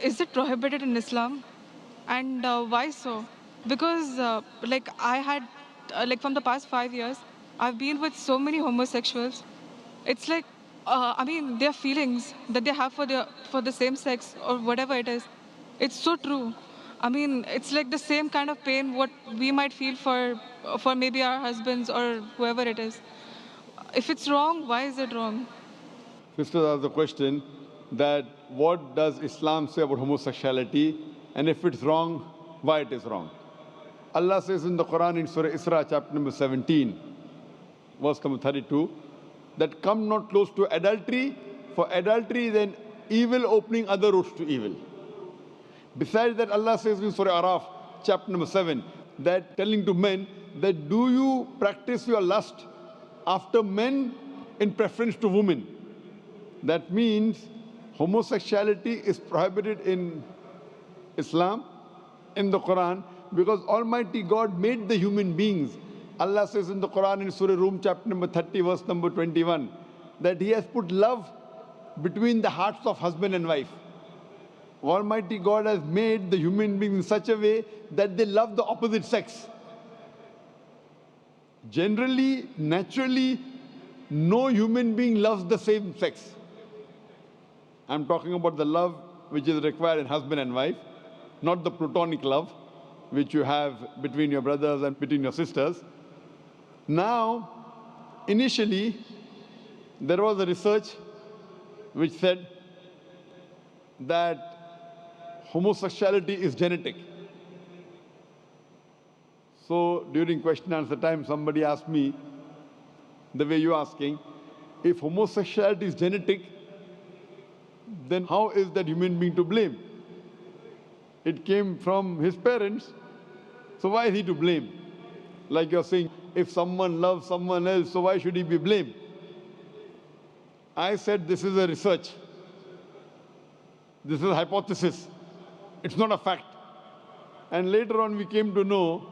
Is it prohibited in Islam? And why so? Because, I had, from the past 5 years, I've been with so many homosexuals. It's like, their feelings that they have for the same sex or whatever it is, it's so true. It's like the same kind of pain what we might feel for maybe our husbands or whoever it is. If it's wrong, why is it wrong? Sister asked the question that what does Islam say about homosexuality, and if it's wrong, why it is wrong. Allah says in the Quran in Surah Isra, chapter number 17, verse number 32, that come not close to adultery, for adultery then evil opening other roads to evil. Besides that, Allah says in Surah Araf, chapter number 7, that telling to men that do you practice your lust after men in preference to women? That means homosexuality is prohibited in Islam, in the Quran, because Almighty God made the human beings. Allah says in the Quran in Surah Rum, chapter number 30, verse number 21, that He has put love between the hearts of husband and wife. Almighty God has made the human beings in such a way that they love the opposite sex. Generally, naturally, no human being loves the same sex. I'm talking about the love which is required in husband and wife, not the platonic love which you have between your brothers and between your sisters. Now, initially, there was a research which said that homosexuality is genetic. So during question and answer time, somebody asked me, the way you're asking, if homosexuality is genetic, then how is that human being to blame? It came from his parents, so why is he to blame? Like you're saying, if someone loves someone else, so why should he be blamed? I said this is a research. This is a hypothesis. It's not a fact. And later on we came to know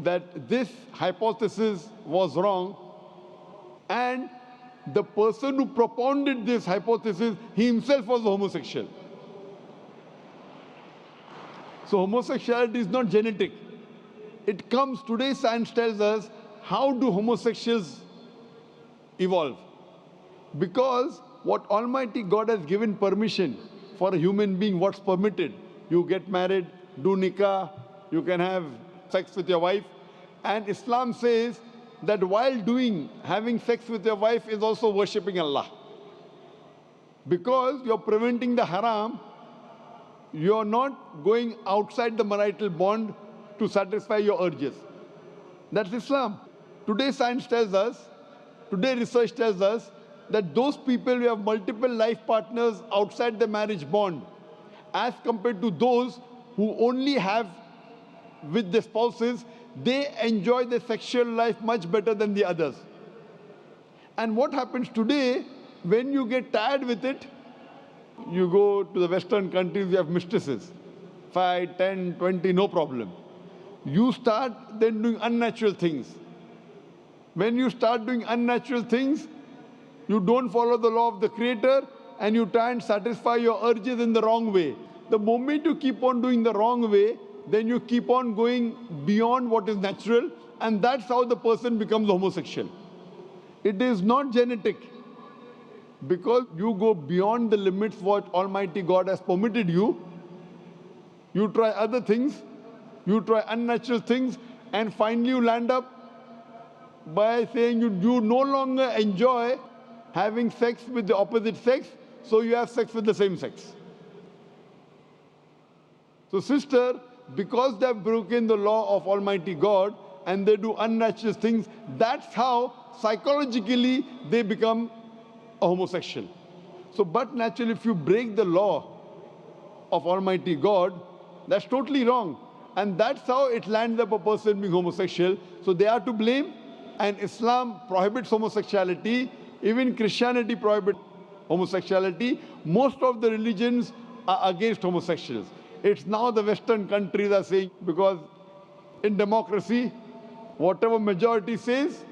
that this hypothesis was wrong, and the person who propounded this hypothesis, he himself was a homosexual. So homosexuality is not genetic. It comes, today science tells us, how do homosexuals evolve? Because what Almighty God has given permission for a human being, what's permitted. You get married, do nikah, you can have sex with your wife. And Islam says that while having sex with your wife is also worshipping Allah. Because you're preventing the haram, you're not going outside the marital bond to satisfy your urges. That's Islam. Today science tells us, today research tells us that those people who have multiple life partners outside the marriage bond, as compared to those who only have with the spouses, they enjoy their sexual life much better than the others. And what happens today, when you get tired with it, you go to the Western countries, you have mistresses, 5, 10, 20, no problem. You start then doing unnatural things. When you start doing unnatural things, you don't follow the law of the Creator, and you try and satisfy your urges in the wrong way. The moment you keep on doing the wrong way, then you keep on going beyond what is natural, and that's how the person becomes homosexual. It is not genetic. Because you go beyond the limits what Almighty God has permitted you, you try other things, you try unnatural things, and finally you land up by saying you no longer enjoy having sex with the opposite sex, so you have sex with the same sex. So sister, because they have broken the law of Almighty God and they do unnatural things, that's how psychologically they become a homosexual. So, but naturally, if you break the law of Almighty God, that's totally wrong. And that's how it lands up a person being homosexual. So they are to blame, and Islam prohibits homosexuality. Even Christianity prohibits homosexuality. Most of the religions are against homosexuals. It's now the Western countries are saying, because in democracy, whatever majority says,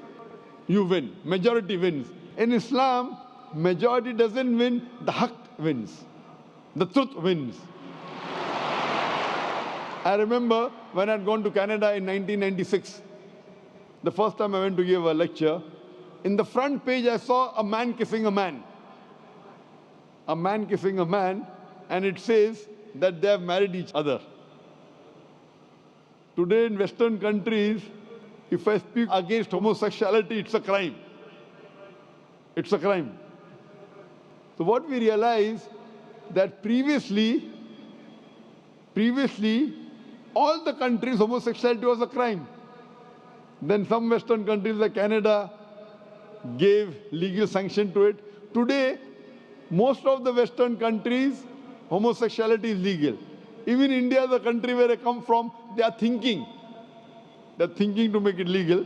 you win. Majority wins. In Islam, majority doesn't win, the haqq wins. The truth wins. I remember when I'd gone to Canada in 1996, the first time I went to give a lecture, in the front page I saw a man kissing a man. A man kissing a man, and it says that they have married each other. Today in Western countries, if I speak against homosexuality, it's a crime. It's a crime. So what we realize that previously, all the countries, homosexuality was a crime. Then some Western countries like Canada gave legal sanction to it. Today, most of the Western countries, homosexuality is legal. Even India, the country where I come from, they are thinking. They're thinking to make it legal.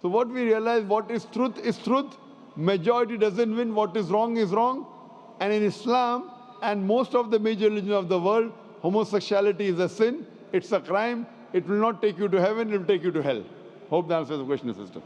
So what we realize, what is truth. Majority doesn't win. What is wrong is wrong. And in Islam and most of the major religions of the world, homosexuality is a sin. It's a crime. It will not take you to heaven. It will take you to hell. Hope that answers the question, sister.